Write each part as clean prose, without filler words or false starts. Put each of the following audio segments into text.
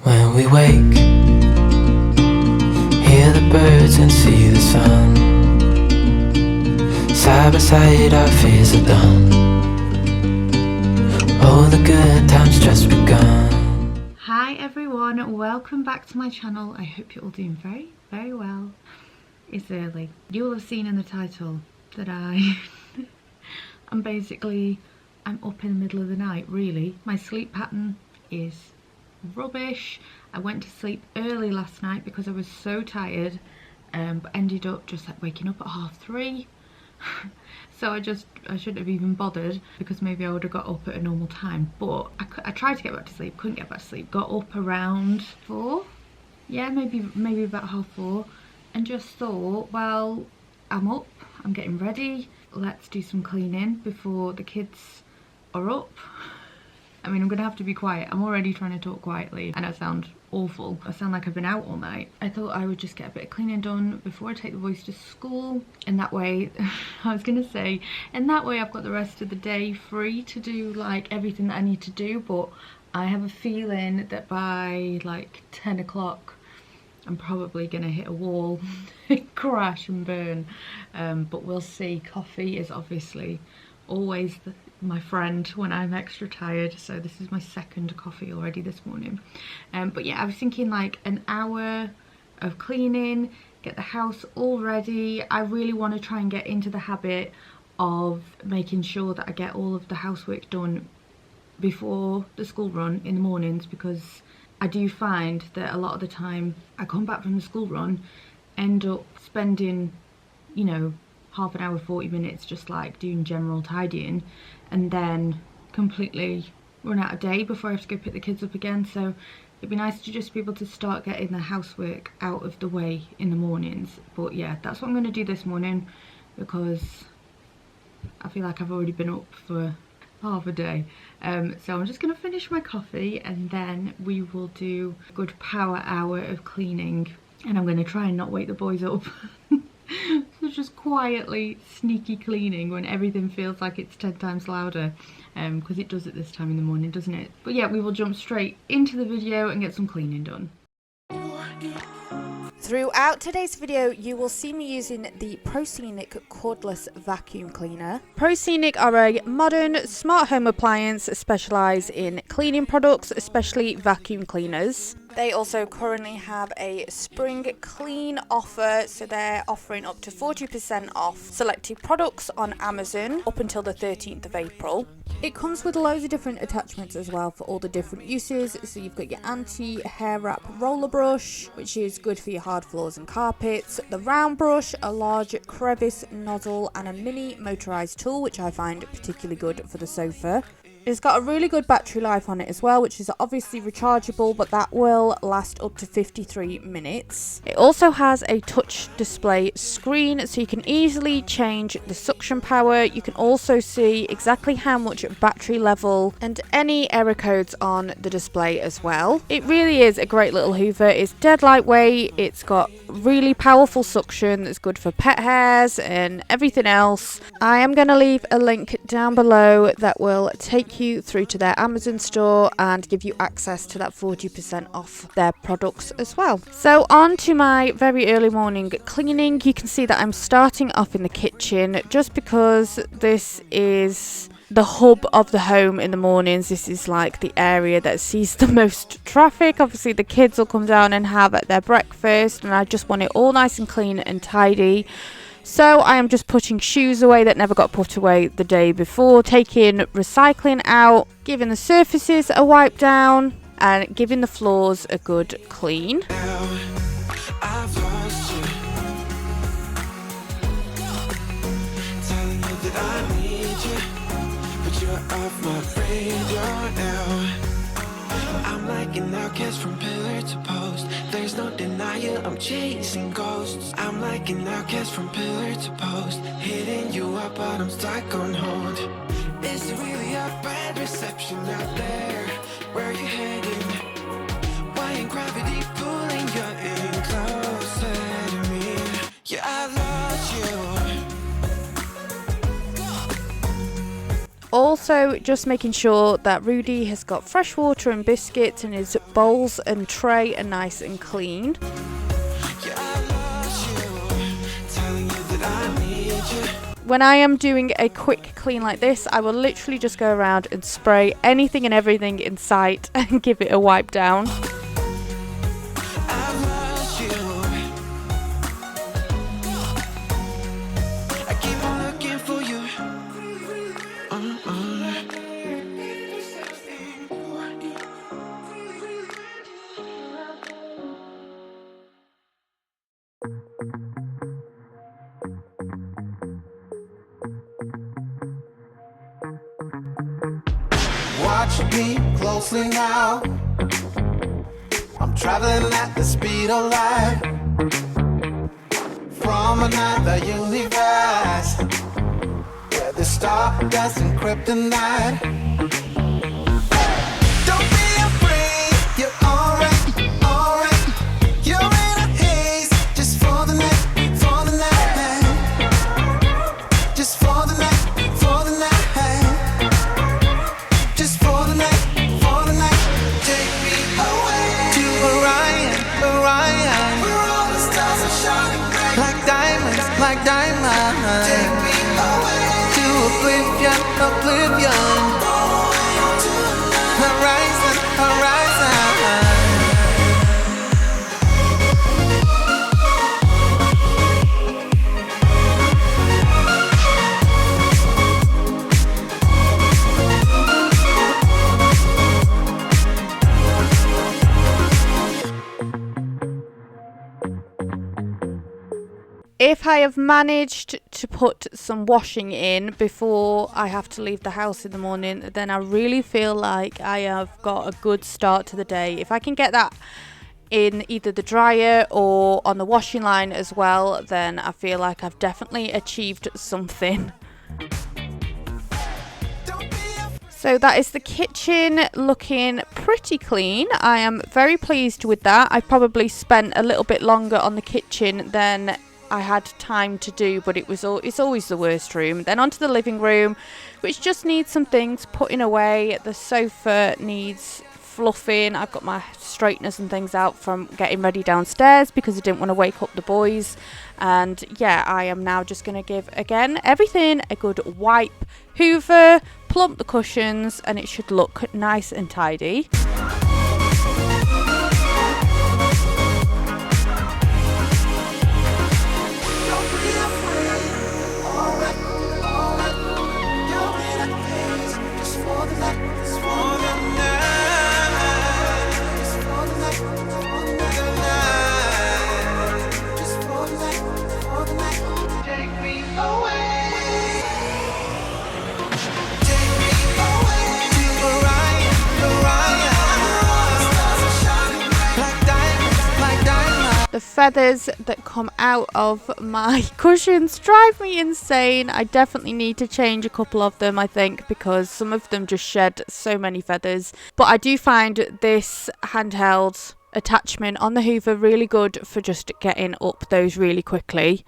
When we wake, hear the birds and see the sun. Side by side our fears are done. All the good times just begun. Hi everyone, welcome back to my channel. I hope you're all doing very well. It's early. You will have seen in the title that I'm up in the middle of the night, really. My sleep pattern is rubbish. I went to sleep early last night because I was so tired, but ended up just like waking up at 3:30. So I shouldn't have even bothered, because maybe I would have got up at a normal time. But I tried to get back to sleep, couldn't get back to sleep. Got up around 4, yeah, maybe about 4:30, and just thought, well, I'm up, I'm getting ready, let's do some cleaning before the kids are up. I mean, I'm gonna have to be quiet. I'm already trying to talk quietly and I sound awful. I sound like I've been out all night. I thought I would just get a bit of cleaning done before I take the boys to school, and that way I've got the rest of the day free to do like everything that I need to do. But I have a feeling that by like 10 o'clock I'm probably gonna hit a wall, crash and burn, but we'll see. Coffee is obviously always my friend when I'm extra tired, so this is my second coffee already this morning. But yeah, I was thinking like an hour of cleaning, get the house all ready. I really want to try and get into the habit of making sure that I get all of the housework done before the school run in the mornings, because I do find that a lot of the time I come back from the school run, end up spending, you know, half an hour, 40 minutes just like doing general tidying, and then completely run out of day before I have to go pick the kids up again. So it'd be nice to just be able to start getting the housework out of the way in the mornings. But yeah, that's what I'm going to do this morning, because I feel like I've already been up for half a day. So I'm just going to finish my coffee and then we will do a good power hour of cleaning, and I'm going to try and not wake the boys up. So just quietly sneaky cleaning when everything feels like it's 10 times louder, because it does at this time in the morning, doesn't it? But yeah, we will jump straight into the video and get some cleaning done. Throughout today's video, you will see me using the Proscenic cordless vacuum cleaner. Proscenic are a modern smart home appliance specialised in cleaning products, especially vacuum cleaners. They also currently have a spring clean offer, so they're offering up to 40% off selected products on Amazon up until the 13th of April. It comes with loads of different attachments as well for all the different uses. So you've got your anti-hair wrap roller brush, which is good for your hard floors and carpets, the round brush, a large crevice nozzle, and a mini motorized tool, which I find particularly good for the sofa. It's got a really good battery life on it as well, which is obviously rechargeable, but that will last up to 53 minutes. It also has a touch display screen, so you can easily change the suction power. You can also see exactly how much battery level and any error codes on the display as well. It really is a great little hoover. It's dead lightweight. It's got really powerful suction that's good for pet hairs and everything else. I am going to leave a link down below that will take you through to their Amazon store and give you access to that 40% off their products as well. So on to my very early morning cleaning. You can see that I'm starting off in the kitchen, just because this is the hub of the home in the mornings. This is like the area that sees the most traffic. Obviously the kids will come down and have their breakfast, and I just want it all nice and clean and tidy. So I am just putting shoes away that never got put away the day before, taking recycling out, giving the surfaces a wipe down, and giving the floors a good clean. I'm like an outcast from pillar to post. There's no denial, I'm chasing ghosts. I'm like an outcast from pillar to post, hitting you up but I'm stuck on hold. Is it really a bad reception out there? Where are you heading? Why ain't gravity pulling you in closer to me? Yeah, I lost you. All Also just making sure that Rudy has got fresh water and biscuits and his bowls and tray are nice and clean. When I am doing a quick clean like this, I will literally just go around and spray anything and everything in sight and give it a wipe down. Watch me closely now. I'm traveling at the speed of light from another universe where the star dancing kryptonite. Don't be afraid, you're alright, alright. You're in a haze just for the night, just for the night, for the night. Like diamonds, take me away to oblivion, oblivion. Horizon, horizon. If I have managed to put some washing in before I have to leave the house in the morning, then I really feel like I have got a good start to the day. If I can get that in either the dryer or on the washing line as well, then I feel like I've definitely achieved something. So that is the kitchen looking pretty clean. I am very pleased with that. I probably spent a little bit longer on the kitchen than I had time to do, but it's always the worst room. Then onto the living room, which just needs some things putting away. The sofa needs fluffing. I've got my straighteners and things out from getting ready downstairs because I didn't want to wake up the boys. And yeah, I am now just going to give again everything a good wipe, hoover, plump the cushions, and it should look nice and tidy. The feathers that come out of my cushions drive me insane. I definitely need to change a couple of them, I think, because some of them just shed so many feathers. But I do find this handheld attachment on the hoover really good for just getting up those really quickly.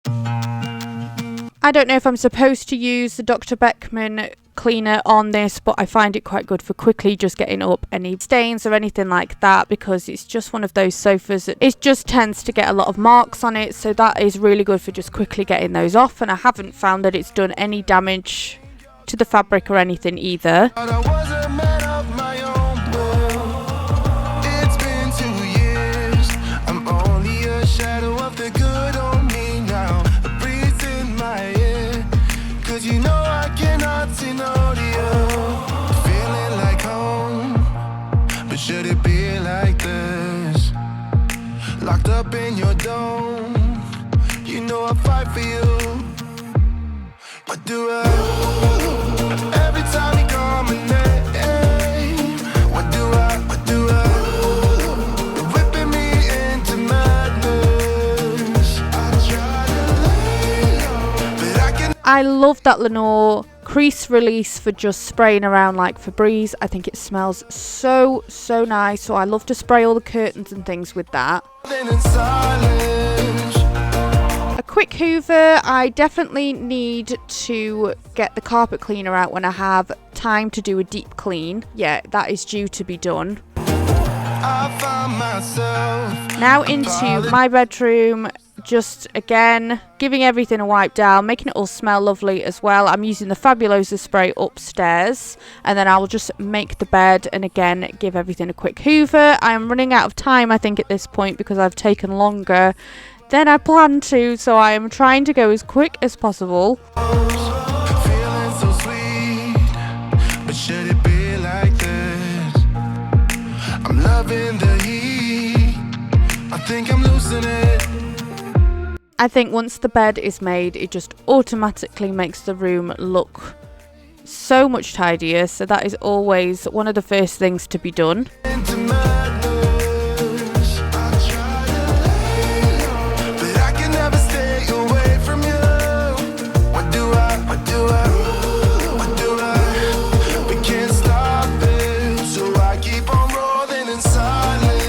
I don't know if I'm supposed to use the Dr. Beckman cleaner on this, but I find it quite good for quickly just getting up any stains or anything like that, because it's just one of those sofas that it just tends to get a lot of marks on it, so that is really good for just quickly getting those off. And I haven't found that it's done any damage to the fabric or anything either. Should it be like this? Locked up in your dome. You know I fight for you. What do I? Every time you call my name, what do I? What do I? You're whipping me into madness. I try to lay low, but I can. I love that Lenore crease release for just spraying around like Febreze. I think it smells so nice, so I love to spray all the curtains and things with that. In silence, A quick hoover. I definitely need to get the carpet cleaner out when I have time to do a deep clean. Yeah, that is due to be done. I found myself. Now into my bedroom. Just again giving everything a wipe down, making it all smell lovely as well. I'm using the Fabulosa spray upstairs, and then I will just make the bed and again give everything a quick hoover. I'm running out of time I think at this point because I've taken longer than I planned to, so I am trying to go as quick as possible. Feeling so sweet, but should it be like this? I'm loving the heat. I think I'm losing it. I think once the bed is made, it just automatically makes the room look so much tidier. So that is always one of the first things to be done. Into madness. I try to lay low, but I can never stay away from you. What do I? We can't stop it, so I keep on rolling in silence.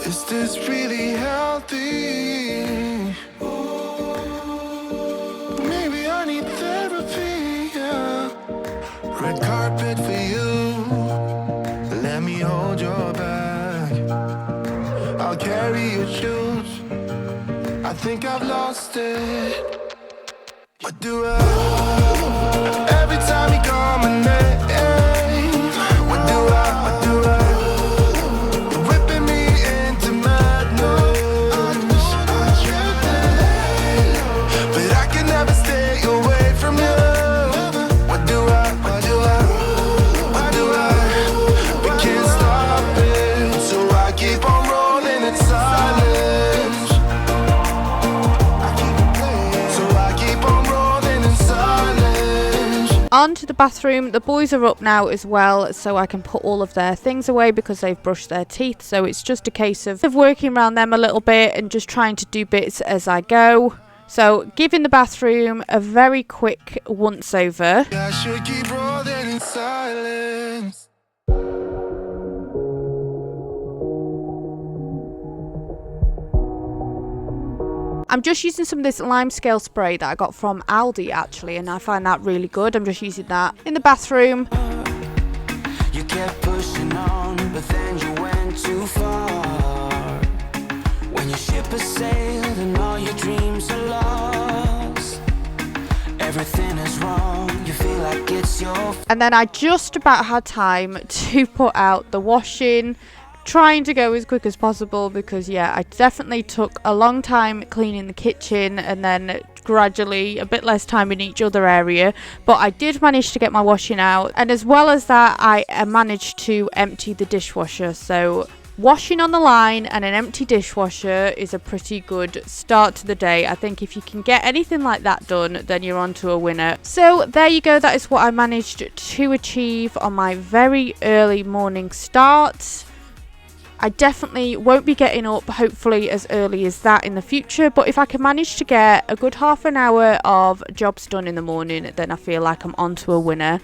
Is this really healthy? Maybe I need therapy, yeah. Red carpet for you. Let me hold your bag. I'll carry your shoes. I think I've lost it. What do I? Every time you call my name, what do I? You're whipping me into madness. I try to lay low, but I can never stay away from you. What do I? We can't stop it, so I keep on rolling in silence. On to the bathroom. The boys are up now as well, so I can put all of their things away because they've brushed their teeth. So it's just a case of working around them a little bit and just trying to do bits as I go. So giving the bathroom a very quick once over. I should keep rolling in silence. I'm just using some of this lime scale spray that I got from Aldi actually, and I find that really good. I'm just using that in the bathroom. You kept pushing on, but then you went too far. When your ship has sailed and all your dreams are lost, everything is wrong, you feel like it's your And then I just about had time to put out the washing, trying to go as quick as possible because yeah, I definitely took a long time cleaning the kitchen and then gradually a bit less time in each other area, but I did manage to get my washing out, and as well as that I managed to empty the dishwasher. So washing on the line and an empty dishwasher is a pretty good start to the day. I think if you can get anything like that done, then you're on to a winner. So there you go, that is what I managed to achieve on my very early morning start. I definitely won't be getting up hopefully as early as that in the future, but if I can manage to get a good half an hour of jobs done in the morning, then I feel like I'm on to a winner.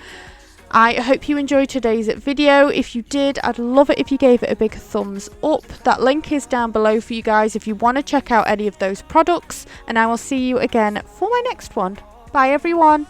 I hope you enjoyed today's video. If you did, I'd love it if you gave it a big thumbs up. That link is down below for you guys if you want to check out any of those products, and I will see you again for my next one. Bye everyone.